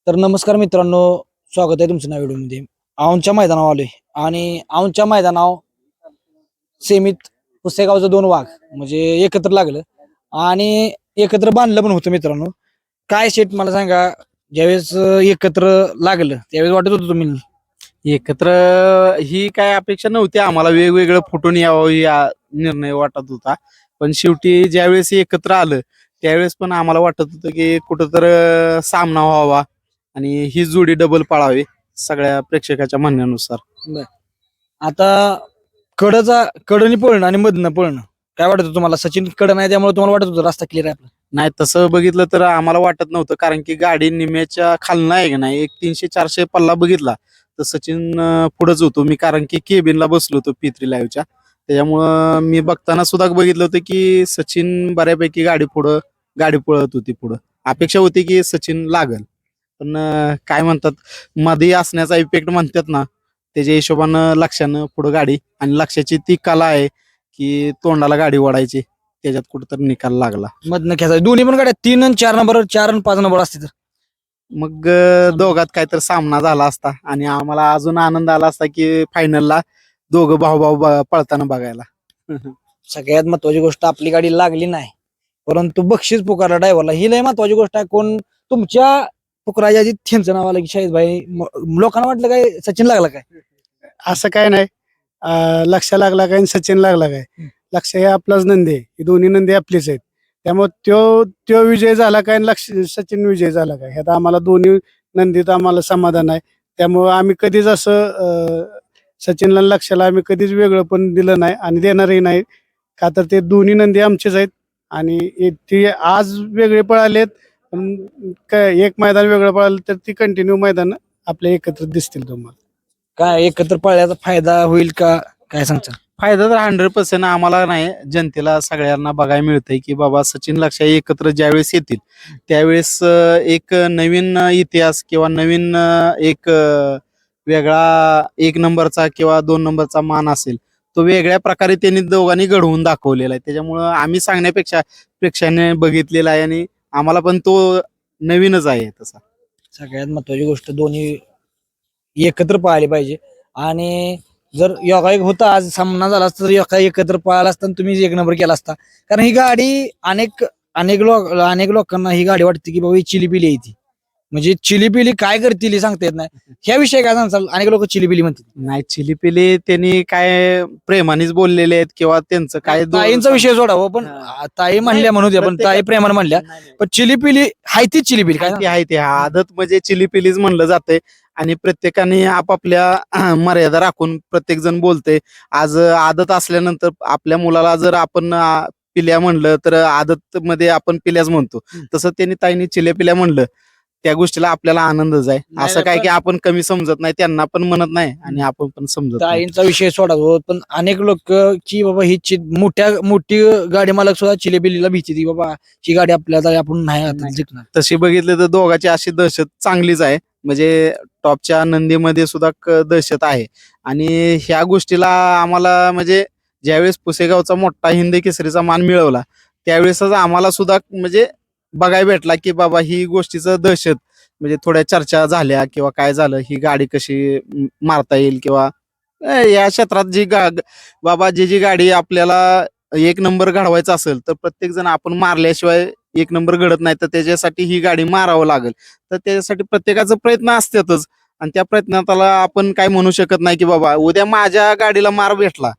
तर नमस्कार मित्रांनो, स्वागत आहे तुमचं नव्या व्हिडिओमध्ये. औंधच्या मैदानावर आलोय आणि औंधच्या मैदानावर सेमीत पुसेगावचं 2 वाघ म्हणजे एकत्र लागलं आणि एकत्र बांधलं पण होतं मित्रांनो. काय शेट मला सांगा, ज्यावेळेस एकत्र लागलं त्यावेळेस वाटत होतं तुम्ही एकत्र ही काय अपेक्षा नव्हती आम्हाला, वेगवेगळं फुटून यावं या निर्णय वाटत होता. पण शेवटी ज्यावेळेस एकत्र आलं त्यावेळेस पण आम्हाला वाटत होतं की कुठंतर सामना व्हावा आणि ही जोडी डबल पळावी सगळ्या प्रेक्षकाच्या म्हणण्यानुसार. आता कडनी पळणं आणि मधनं पळणं काय वाटत होतं तुम्हाला? सचिन कड नाही त्यामुळे तुम्हाला वाटत होतं रस्ता क्लिअर आहे आपला? नाही, तसं बघितलं तर आम्हाला वाटत नव्हतं, कारण की गाडी निम्याच्या खालनं आहे का नाही, एक 300-400 पल्ला बघितला तर सचिन पुढेच होतो मी, कारण की केबिनला बसलो होतो P3 लाईव्हच्या. त्याच्यामुळं मी बघताना सुद्धा बघितलं होतं की सचिन बऱ्यापैकी गाडी पळत होती पुढं. अपेक्षा होती की सचिन लागल, पण काय म्हणतात, मध्ये असण्याचा इफेक्ट म्हणतात ना, त्याच्या हिशोबानं लक्षानं पुढं गाडी, आणि लक्षाची ती कला आहे की तोंडाला गाडी ओढायची, त्याच्यात कुठंतरी निकाल लागला. मधनं खेचायचं दोन्ही पण गाड्या 3 आणि 4 नंबर, 4 आणि 5 नंबर असते तर मग दोघात काहीतरी सामना झाला असता आणि आम्हाला अजून आनंद आला असता की फायनलला दोघं भाऊ पळताना बघायला. सगळ्यात महत्वाची गोष्ट आपली गाडी लागली नाही, परंतु बक्षीस पुकारला ड्रायव्हरला, ही लय महत्वाची गोष्ट आहे. कोण तुमच्या पुकराच्या आधी त्यांचं नाव आलं की शाहीद भाई, लोकांना वाटलं काय सचिन लागला काय? असं काय नाही. लक्ष लागला काय आणि सचिन लागला काय? लक्ष हे आपलाच नंदी आहे, ही दोन्ही नंदी आपलीच आहेत. त्यामुळे त्यो विजय झाला काय आणि सचिन विजय झाला काय, ह्यात आम्हाला दोन्ही नंदीत आम्हाला समाधान आहे. त्यामुळं आम्ही कधीच असं सचिनला आणि लक्षाला आम्ही कधीच वेगळं पण दिलं नाही आणि देणारही नाही, का तर ते दोन्ही नंदी आमचेच आहेत. आणि ती आज वेगळे पळालेत, पण एक मैदान वेगळं पळालं तर ती कंटिन्यू मैदान आपल्या एकत्र दिसतील तुम्हाला. काय एकत्र पळण्याचा फायदा होईल का, काय सांगता? फायदा तर 100% आम्हाला नाही, जनतेला सगळ्यांना बघायला मिळतंय की बाबा सचिन लक्ष एकत्र ज्यावेळेस येतील त्यावेळेस एक नवीन इतिहास किंवा नवीन एक वेगळा 1 नंबरचा किंवा 2 नंबरचा मान असेल, तो वेगळ्या प्रकारे त्यांनी दोघांनी घडवून दाखवलेला आहे. त्याच्यामुळं आम्ही सांगण्यापेक्षा प्रेक्षकाने बघितलेला आहे आणि आम्हाला पण तो नवीनच आहे तसा. सगळ्यात महत्वाची गोष्ट दोन्ही एकत्र पळाले पाहिजे. आणि जर योगायोग होता आज सामना झाला असता तर एकत्र पळाला असता आणि तुम्ही 1 नंबर केला असता. कारण ही गाडी अनेक लोकांना ही गाडी वाटते की बाबा ही चिलीपिली आहे, ती म्हणजे चिलीपिली काय करतील हे सांगता येत नाही. ह्या विषयी काय सांगाल? अनेक लोक चिलीपिली म्हणतात. नाही, चिलीपिली त्यांनी काय प्रेमानेच बोललेले आहेत किंवा त्यांचं काय ताईंचा विषय सोडावं, पण ताई म्हणल्या म्हणू द्या, पण ताई प्रेमाने म्हणल्या, पण चिलीपिली हाय तीच चिलीपिली काय? आहे ते आदत म्हणजे चिलीपिलीच म्हणलं जाते आणि प्रत्येकाने आपापल्या मर्यादा राखून प्रत्येक जण बोलते. आज आदत असल्यानंतर आपल्या मुलाला जर आपण पिल्या म्हणलं तर आदत मध्ये आपण पिल्याच म्हणतो, तसं त्यांनी ताईने चिल्या पिल्या म्हणलं, त्या गोष्टीला आपल्याला आनंदच आहे. असं काय की आपण कमी समजत नाही, त्यांना पण म्हणत नाही आणि आपण पण समजत नाही. ताईंचा विषय सोडावं, पण अनेक लोक की बाबा ही मोठी गाडी मालक सुद्धा चिलेबिलीला भीती ती बाबा ही गाडी आपल्याला आपण नाही आता जिंकणार. तशी बघितलं तर दोघांची अशी दहशत चांगलीच आहे, म्हणजे टॉपच्या नंदीमध्ये सुद्धा दहशत आहे. आणि ह्या गोष्टीला आम्हाला म्हणजे ज्यावेळेस पुसेगावचा मोठा हिंद केसरीचा मान मिळवला त्यावेळेसच आम्हाला सुद्धा म्हणजे बघायला भेटला की बाबा ही गोष्टीचं दहशत, म्हणजे थोड्या चर्चा झाल्या किंवा काय झालं, ही गाडी कशी मारता येईल किंवा या क्षेत्रात बाबा जी गाडी आपल्याला 1 नंबर घडवायचा असेल तर प्रत्येक जण आपण मारल्याशिवाय 1 नंबर घडत नाही, तर त्याच्यासाठी ही गाडी मारावं लागेल. तर त्याच्यासाठी प्रत्येकाचा प्रयत्न असतातच आणि त्या प्रयत्नाला आपण काय म्हणू शकत नाही की बाबा उद्या माझ्या गाडीला मार भेटला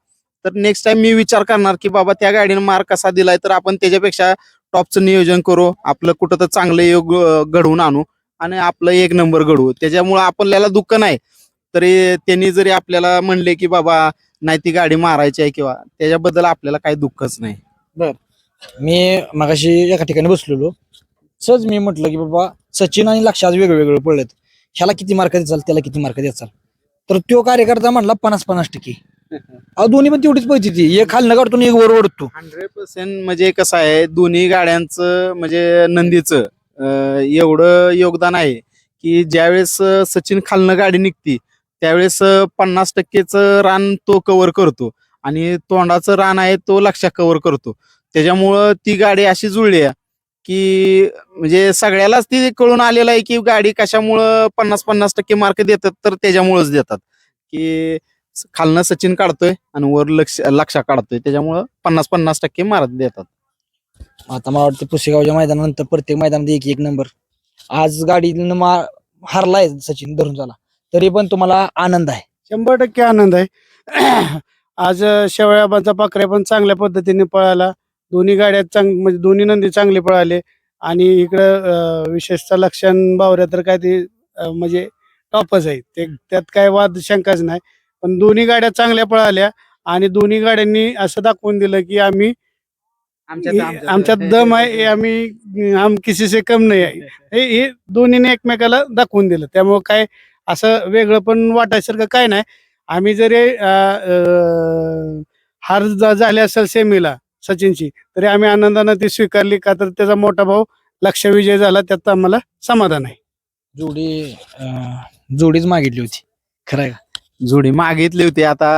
तर नेक्स्ट टाइम मी विचार करणार की बाबा त्या गाडीने मार कसा दिलाय, तर आपण त्याच्यापेक्षा टॉपचं नियोजन करू, आपलं कुठं तर चांगलं योग घडवून आणू आणि आपलं 1 नंबर घडवू. त्याच्यामुळे आपल्याला दुःख नाही, तरी त्यांनी जरी आपल्याला म्हणले की बाबा नाही ती गाडी मारायची आहे किंवा त्याच्याबद्दल आपल्याला काही दुःखच नाही. मी मगाशी एका ठिकाणी बसलेलो, सहज मी म्हटलं की बाबा सचिन आणि लक्ष आज वेगवेगळे पडलेत, ह्याला किती मार्क द्याल, त्याला किती मार्क द्याल, तर तो कार्यकर्ता म्हणला 50-50%. दोन्ही पण तेवढीच पळती ती, एक खालनं काढतो एक वर ओढतो. 100% म्हणजे कसं आहे, दोन्ही गाड्यांचं म्हणजे नंदीचं एवढं योगदान आहे की ज्यावेळेस सचिन खालनं गाडी निघती त्यावेळेस 50%च रान तो कव्हर करतो आणि तोंडाचं रान आहे तो लक्ष कव्हर करतो. त्याच्यामुळं ती गाडी अशी जुळली आहे की म्हणजे सगळ्यालाच ती कळून आलेलं आहे की गाडी कशामुळं 50-50% मार्क देतात तर त्याच्यामुळेच देतात की खालनं सचिन काढतोय आणि वर लक्षा काढतोय त्याच्यामुळं 50-50% मार्क देतात. आता मला वाटतं पुसेगावच्या मैदानानंतर प्रत्येक मैदानात एक एक नंबर. आज गाडीनं हारलाय सचिन धरून झाला तरी पण तुम्हाला आनंद आहे. 100% आनंद आहे. आज शेवळ्याबाचा पाखऱ्या पण चांगल्या पद्धतीने पळाला. दोन्ही गाड्या म्हणजे दोन्ही नंदी चांगले पळाले आणि इकडं विशेषतः लक्षण बावऱ्या तर काय ते म्हणजे टॉपच आहे ते, त्यात काय वाद शंकाच नाही. पण दोन्ही गाड्या चांगल्या पळाल्या आणि दोन्ही गाड्यांनी असं दाखवून दिलं की आम्ही आमच्यात दम आहे, हम किसी से कम नाही आहे. हे दोन्हीने एकमेकाला दाखवून दिलं. त्यामुळं काय असं वेगळं पण वाटायसारखं काय नाही. आम्ही जरी हार झाली असेल सेमीला सचिनची तरी आम्ही आनंदानं ती स्वीकारली का तर त्याचा मोठा भाऊ लक्ष विजय झाला त्यात आम्हाला समाधान आहे. जोडीच मागितली होती खरं आहे का? जोडी मागितली होती आता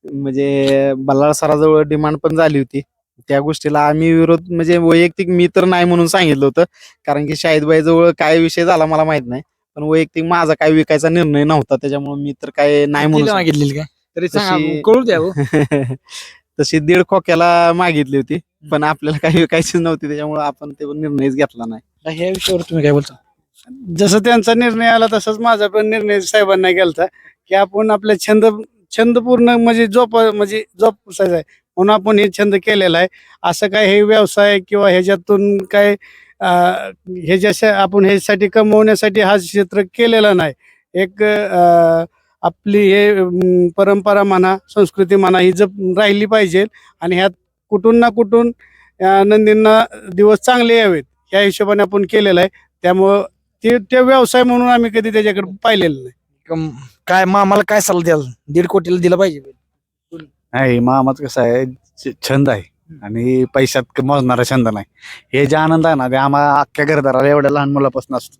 म्हणजे बल्लाळ सराजवळ डिमांड पण झाली होती. त्या गोष्टीला आम्ही विरोध म्हणजे वैयक्तिक मी तर नाही म्हणून सांगितलं होतं कारण की शाहिदबाई जवळ काय विषय झाला मला माहित नाही. पण वैयक्तिक माझा काय विकायचा निर्णय नव्हता त्याच्यामुळे मी तर काय नाही कितीला म्हणून मागितलेली काय तरी सांगा, तशी- कळू द्या हो. तशी 1.5 खोक्याला मागितली होती पण आपल्याला काही विकायचीच नव्हती त्याच्यामुळे आपण ते निर्णयच घेतला नाही. आता ह्या विषयावर तुम्ही काय बोलता? जसं त्यांचा निर्णय आला तसंच माझा पण निर्णय साहेबांना गेलता की आपण आपल्या छंद पूर्ण म्हणजे जोपासायचा आहे म्हणून आपण हे छंद केलेला आहे. असं काय हे व्यवसाय किंवा ह्याच्यातून काय आपण ह्याच्यासाठी कमवण्यासाठी हा क्षेत्र केलेला नाही. एक आपली हे परंपरा म्हणा संस्कृती म्हणा ही जप राहिली पाहिजे आणि ह्यात कुठून ना कुठून नंदींना दिवस चांगले यावेत ह्या हिशोबाने आपण केलेलं आहे. त्यामुळं ते व्यवसाय म्हणून आम्ही कधी त्याच्याकडे पाहिलेलं नाही. काय मामाला काय सल्ला द्याल? 1.5 कोटीला दिलं पाहिजे. नाही मामाच कसं आहे छंद आहे आणि पैशात मोजणारा छंद नाही. हे जे आनंद आहे ना ते आम्हाला अख्ख्या घरदाराला एवढ्या लहान मुलापासून असतो.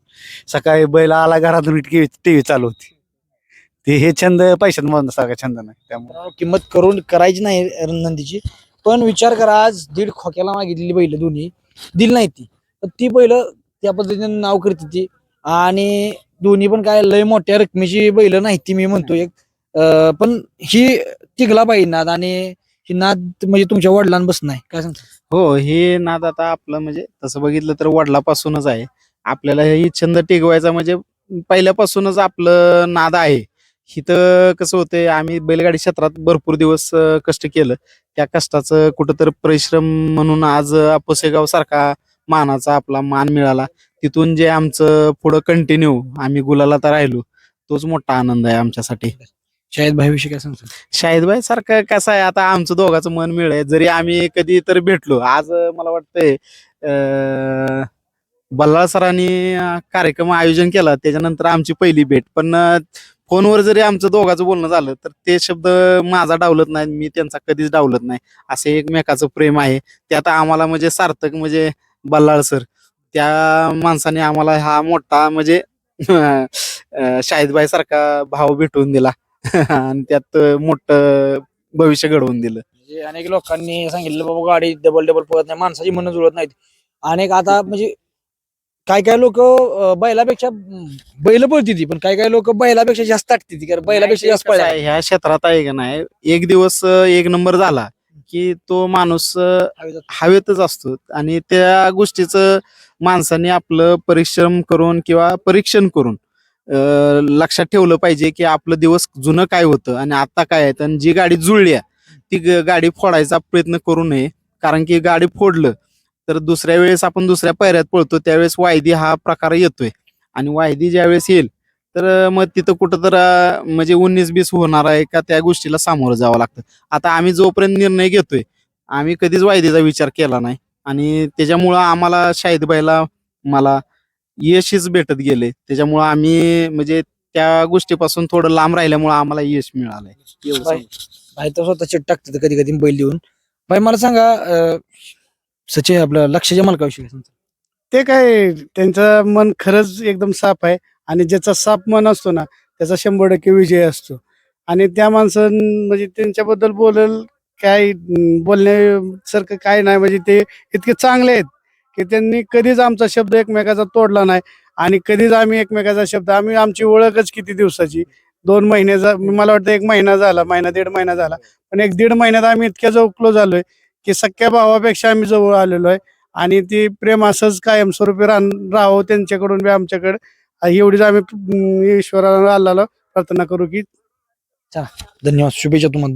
सकाळी बैल आला घरातून टीव्ही चालू होती. ते हे छंद पैशात मोजण्यासारखा छंद नाही. त्यामुळे किंमत करून करायची नाही नंदीची. पण विचार करा आज 1.5 खोक्याला मागितलेली बैल दोन्ही दिली नाही ती, पण ती बैल त्या पद्धतीने नाव करते ती आणि दोन्ही पण काय लय मोठ्या रकमेची बैल नाही ती मी म्हणतो एक. पण ही टिकला पाहिजे नाद आणि ही नाद म्हणजे तुमच्या वडिलांपासून नाही काय सांगता? हो हे नाद आता आपलं म्हणजे तसं बघितलं तर वडिलापासूनच आहे. आपल्याला ही छंद टिकवायचा म्हणजे पहिल्यापासूनच आपलं नाद आहे. इथं कसं होतंय आम्ही बैलगाडी क्षेत्रात भरपूर दिवस कष्ट केलं. त्या कष्टाचं कुठंतरी परिश्रम म्हणून आज पुसेगाव सारखा मानाचा आपला मान मिळाला. तिथून जे आमचं पुढं कंटिन्यू आम्ही गुलाला तर राहिलो तोच मोठा आनंद आहे आमच्यासाठी. शाहिद भाई विषयी काय सांगतो? शाहिदबाई सारखं कसं आहे आता आमचं दोघांचं मन मिळलंय जरी आम्ही कधी तर भेटलो आज मला वाटतंय बल्लाळ सरांनी कार्यक्रम आयोजन केला त्याच्यानंतर आमची पहिली भेट पण फोनवर जरी आमचं दोघांचं बोलणं झालं तर ते शब्द माझा डावलत नाही मी त्यांचा कधीच डावलत नाही. असे एकमेकाचं प्रेम आहे त्यात आम्हाला म्हणजे सार्थक म्हणजे बल्लाळ सर त्या माणसाने आम्हाला हा मोठा म्हणजे शाहिदबाई सारखा भाव भेटवून दिला आणि त्यात मोठं भविष्य घडवून दिलं. म्हणजे अनेक लोकांनी सांगितलं बाबा गाडी डबल पळत नाही, माणसाची मन जुळत नाहीत. अनेक आता म्हणजे काय काय लोक बैलापेक्षा बैल पळती ती, पण काय काय लोक बैलापेक्षा जास्त टाकते ती कारण बैलापेक्षा जास्त कसं पळायला. आहे, ह्या क्षेत्रात आहे का नाही एक दिवस एक नंबर झाला की तो माणूस हवेतच असतो आणि त्या गोष्टीचं माणसाने आपलं परिश्रम करून किंवा परीक्षण करून लक्षात ठेवलं पाहिजे की आपलं दिवस जुनं काय होतं आणि आता काय आहे. आणि जी गाडी जुळली आहे, ती गाडी फोडायचा प्रयत्न करू नये कारण की गाडी फोडलं तर दुसऱ्या वेळेस आपण दुसऱ्या पायऱ्यात पळतो त्यावेळेस वायदी हा प्रकार येतोय आणि वायदी ज्यावेळेस येईल तर मग तिथं कुठं तर म्हणजे 19-20 होणार आहे का त्या गोष्टीला सामोरं जावं लागतं. आता आम्ही जोपर्यंत निर्णय घेतोय आम्ही कधीच वायदीचा विचार केला नाही आणि त्याच्यामुळं आम्हाला शाहिदबाईला मला यशच भेटत गेले. त्याच्यामुळं आम्ही म्हणजे त्या गोष्टीपासून थोडं लांब राहिल्यामुळं आम्हाला यश मिळालंय. एवढं बाय. सांगतो. भाई तर स्वतः चिट टाकतात कधी कधी बैल देऊन. भाई मला सांगा सचिन आपलं लक्षाच्या मालकाविषयी काय सांगता? ते काय त्यांचं मन खरंच एकदम साफ आहे आणि ज्याचा साफ मन असतो ना त्याचा 100% विजय असतो. आणि त्या म्हणजे त्यांच्याबद्दल बोलण्यासारखं काय नाही म्हणजे ते इतके चांगले आहेत की त्यांनी कधीच आमचा शब्द एकमेकाचा तोडला नाही आणि कधीच आम्ही एकमेकाचा शब्द आमची ओळखच किती दिवसाची 2 महिन्याचा मला वाटतं 1 महिना झाला 1.5 महिना झाला पण 1-1.5 महिन्यात आम्ही इतक्या जवळ झालोय की सख्या भावापेक्षा आम्ही जवळ आलेलो आहे आणि ती प्रेम असंच कायमस्वरूपी राहावं त्यांच्याकडून बी आमच्याकडे एवढीच आम्ही ईश्वराला अल्लाहला प्रार्थना करू की धन्यवाद शुभेच्छा तुम्हाला